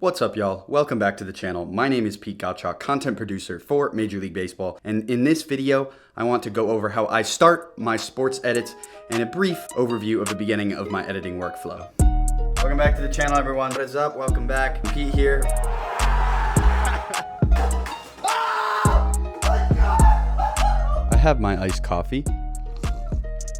What's up, y'all? Welcome back to the channel. My name is Pete Gottschalk, content producer for Major League Baseball, and in this video, I want to go over how I start my sports edits and a brief overview of the beginning of my editing workflow. Welcome back to the channel, everyone. What is up? Welcome back. Pete here. I have my iced coffee.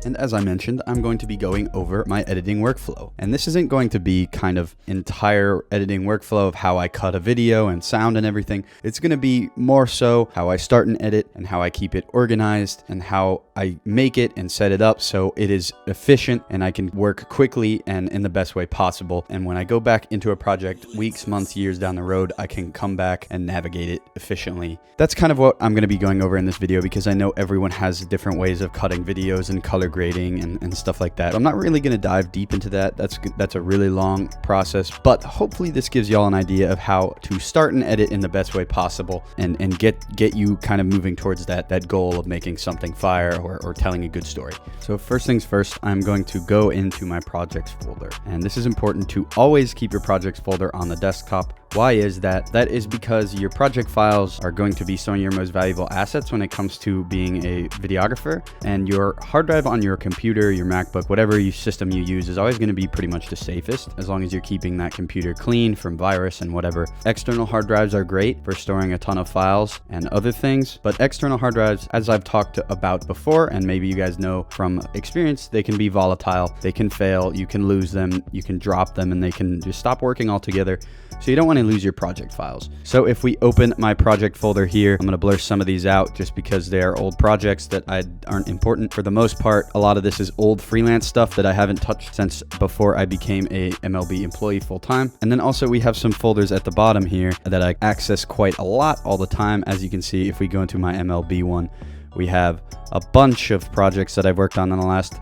And as I mentioned, I'm going to be going over my editing workflow. And this isn't going to be kind of entire editing workflow of how I cut a video and sound and everything. It's going to be more so how I start an edit and how I keep it organized and how I make it and set it up so it is efficient and I can work quickly and in the best way possible. And when I go back into a project weeks, months, years down the road, I can come back and navigate it efficiently. That's kind of what I'm going to be going over in this video because I know everyone has different ways of cutting videos and color grading and stuff like that. I'm not really going to dive deep into that. That's a really long process, but hopefully this gives y'all an idea of how to start and edit in the best way possible and get you kind of moving towards that goal of making something fire or telling a good story. So first things first, I'm going to go into my projects folder, and this is important to always keep your projects folder on the desktop. Why is that? That is because your project files are going to be some of your most valuable assets when it comes to being a videographer, and your hard drive on your computer, your MacBook, whatever system you use is always going to be pretty much the safest as long as you're keeping that computer clean from virus and whatever. External hard drives are great for storing a ton of files and other things, but external hard drives, as I've talked about before, and maybe you guys know from experience, they can be volatile, they can fail, you can lose them, you can drop them, and they can just stop working altogether. So you don't want to lose your project files. So if we open my project folder here, I'm going to blur some of these out just because they are old projects that aren't important. For the most part, a lot of this is old freelance stuff that I haven't touched since before I became a MLB employee full-time. And then also we have some folders at the bottom here that I access quite a lot all the time. As you can see, if we go into my MLB one, we have a bunch of projects that I've worked on in the last,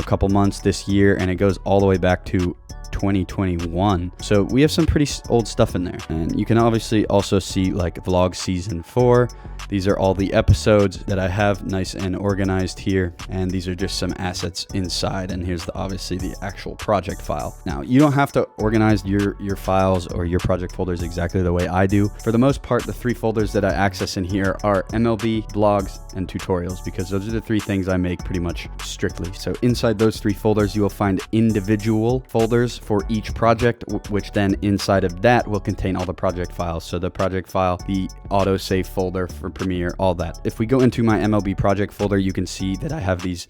couple months this year, and it goes all the way back to 2021. So we have some pretty old stuff in there, and you can obviously also see like vlog season 4. These are all the episodes that I have nice and organized here, and these are just some assets inside, and here's obviously the actual project file. Now you don't have to organize your files or your project folders exactly the way I do. For the most part, the 3 folders that I access in here are MLB, blogs, and tutorials, because those are the 3 things I make pretty much strictly. So inside those 3 folders you will find individual folders for each project, which then inside of that will contain all the project files. So the project file, the autosave folder for Premiere, all that. If we go into my MLB project folder, you can see that I have these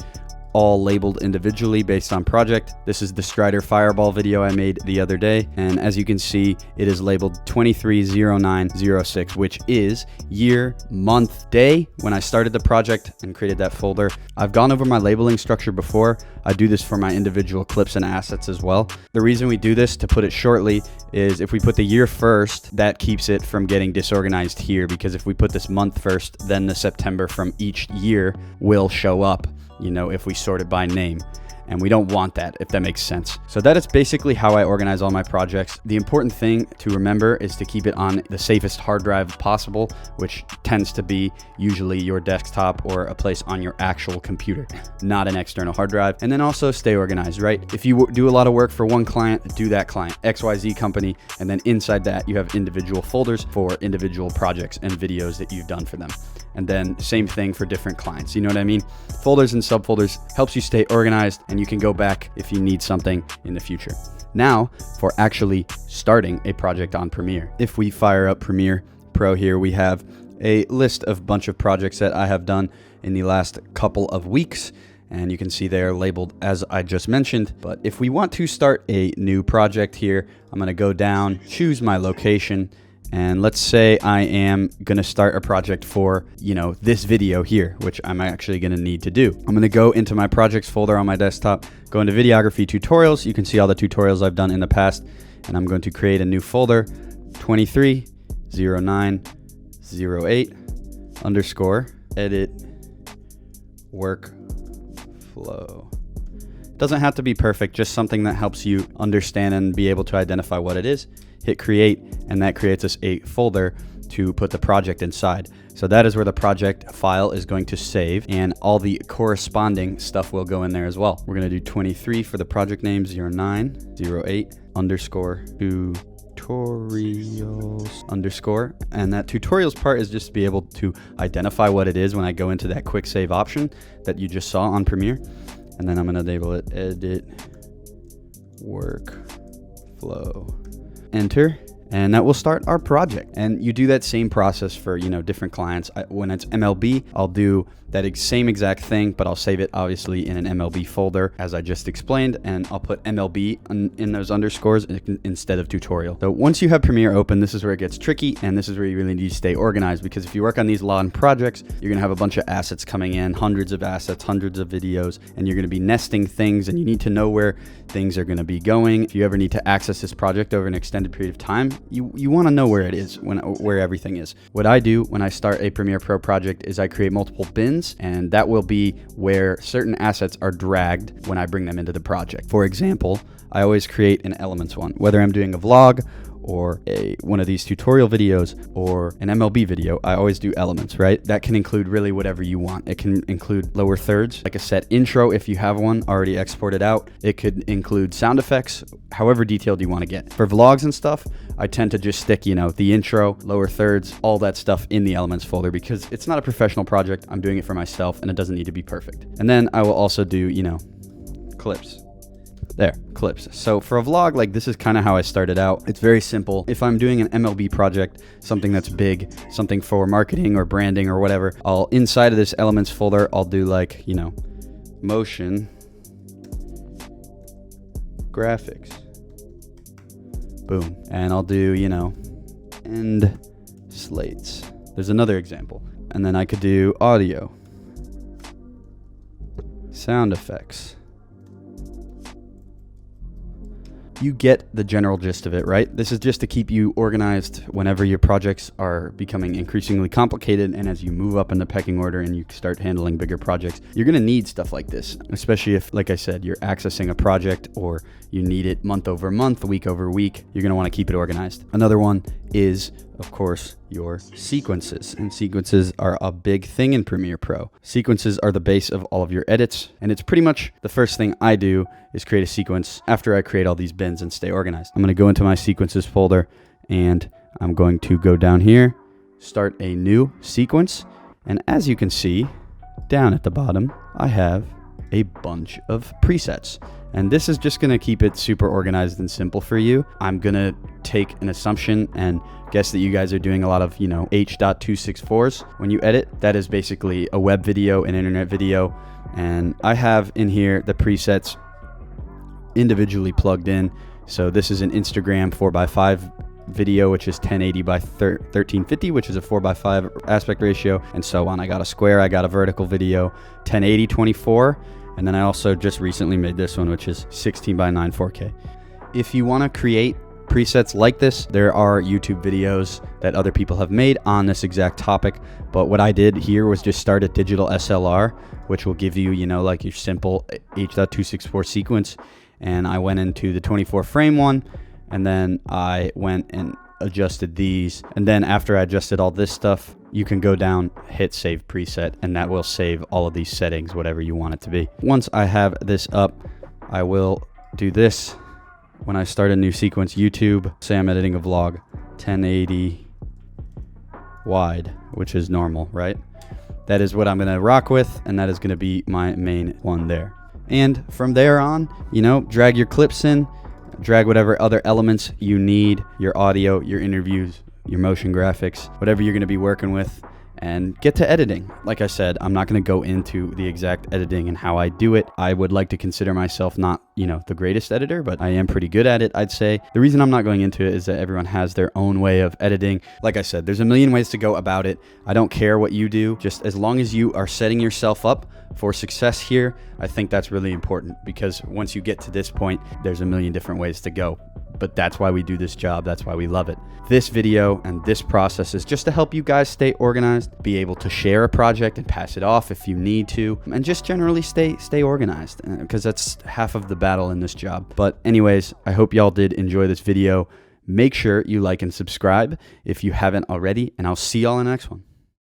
all labeled individually based on project. This is the Strider Fireball video I made the other day, and as you can see, it is labeled 230906, which is year, month, day when I started the project and created that folder. I've gone over my labeling structure before. I do this for my individual clips and assets as well. The reason we do this, to put it shortly, is if we put the year first, that keeps it from getting disorganized here, because if we put this month first, then the September from each year will show up, if we sort it by name. And we don't want that, if that makes sense. So that is basically how I organize all my projects. The important thing to remember is to keep it on the safest hard drive possible, which tends to be usually your desktop or a place on your actual computer, not an external hard drive. And then also stay organized, right? If you do a lot of work for one client, do that client, XYZ company, and then inside that you have individual folders for individual projects and videos that you've done for them. And then same thing for different clients. You know what I mean? Folders and subfolders helps you stay organized, and you can go back if you need something in the future. Now, for actually starting a project on Premiere. If we fire up Premiere Pro here, we have a list of bunch of projects that I have done in the last couple of weeks, and you can see they are labeled as I just mentioned. But if we want to start a new project here, I'm going to go down, choose my location, and let's say I am going to start a project for, this video here, which I'm actually going to need to do. I'm going to go into my projects folder on my desktop, go into videography tutorials. You can see all the tutorials I've done in the past, and I'm going to create a new folder, 230908 underscore edit workflow. It doesn't have to be perfect, just something that helps you understand and be able to identify what it is. Hit create, and that creates us a folder to put the project inside. So that is where the project file is going to save, and all the corresponding stuff will go in there as well. We're going to do 23 for the project name, 0908 underscore 2 tutorials underscore. And that tutorials part is just to be able to identify what it is when I go into that quick save option that you just saw on Premiere. And then I'm going to enable it, edit workflow, enter. And that will start our project. And you do that same process for, different clients. When it's MLB, I'll do that same exact thing, but I'll save it obviously in an MLB folder as I just explained, and I'll put MLB in those underscores instead of tutorial. So once you have Premiere open, this is where it gets tricky, and this is where you really need to stay organized, because if you work on these long projects, you're gonna have a bunch of assets coming in, hundreds of assets, hundreds of videos, and you're gonna be nesting things, and you need to know where things are gonna be going. If you ever need to access this project over an extended period of time, you wanna know where it is, where everything is. What I do when I start a Premiere Pro project is I create multiple bins, and that will be where certain assets are dragged when I bring them into the project. For example, I always create an elements one, whether I'm doing a vlog or one of these tutorial videos or an MLB video. I always do elements, right? That can include really whatever you want. It can include lower thirds, like a set intro if you have one already exported out. It could include sound effects, however detailed you want to get. For vlogs and stuff, I tend to just stick, the intro, lower thirds, all that stuff in the elements folder, because it's not a professional project. I'm doing it for myself, and it doesn't need to be perfect. And then I will also do, clips. There, clips. So for a vlog, this is kind of how I started out. It's very simple. If I'm doing an MLB project, something that's big, something for marketing or branding or whatever, inside of this elements folder, I'll do motion graphics. Boom. And I'll do, end slates. There's another example. And then I could do audio, sound effects. You get the general gist of it, right? This is just to keep you organized whenever your projects are becoming increasingly complicated, and as you move up in the pecking order and you start handling bigger projects, you're gonna need stuff like this, especially if, like I said, you're accessing a project or you need it month over month, week over week. You're gonna wanna keep it organized. Another one is, of course, your sequences. And sequences are a big thing in Premiere Pro. Sequences are the base of all of your edits, and it's pretty much the first thing I do is create a sequence after I create all these bins and stay organized. I'm going to go into my sequences folder, and I'm going to go down here, start a new sequence, and as you can see down at the bottom, I have a bunch of presets. And this is just going to keep it super organized and simple for you. I'm going to take an assumption and guess that you guys are doing a lot of, H.264s when you edit. That is basically a web video, an internet video. And I have in here the presets individually plugged in. So this is an Instagram 4:5 video, which is 1080 by 1350, which is a 4:5 aspect ratio, and so on. I got a square, I got a vertical video, 1080 24. And then I also just recently made this one, which is 16:9 4K. If you want to create presets like this, there are YouTube videos that other people have made on this exact topic. But what I did here was just start a digital SLR, which will give you, your simple H.264 sequence. And I went into the 24 frame one, and then I went and adjusted these. And then after I adjusted all this stuff, you can go down, hit save preset, and that will save all of these settings, whatever you want it to be. Once I have this up, I will do this. When I start a new sequence, YouTube, say I'm editing a vlog, 1080 wide, which is normal, right? That is what I'm going to rock with, and that is going to be my main one there. And from there on, drag your clips in, drag whatever other elements you need, your audio, your interviews, your motion graphics, whatever you're going to be working with, and get to editing. Like I said, I'm not going to go into the exact editing and how I do it. I would like to consider myself not, the greatest editor, but I am pretty good at it, I'd say. The reason I'm not going into it is that everyone has their own way of editing. Like I said, there's a million ways to go about it. I don't care what you do. Just as long as you are setting yourself up for success here, I think that's really important, because once you get to this point, there's a million different ways to go. But that's why we do this job. That's why we love it. This video and this process is just to help you guys stay organized, be able to share a project and pass it off if you need to, and just generally stay organized, because that's half of the battle in this job. But anyways, I hope y'all did enjoy this video. Make sure you like and subscribe if you haven't already, and I'll see y'all in the next one.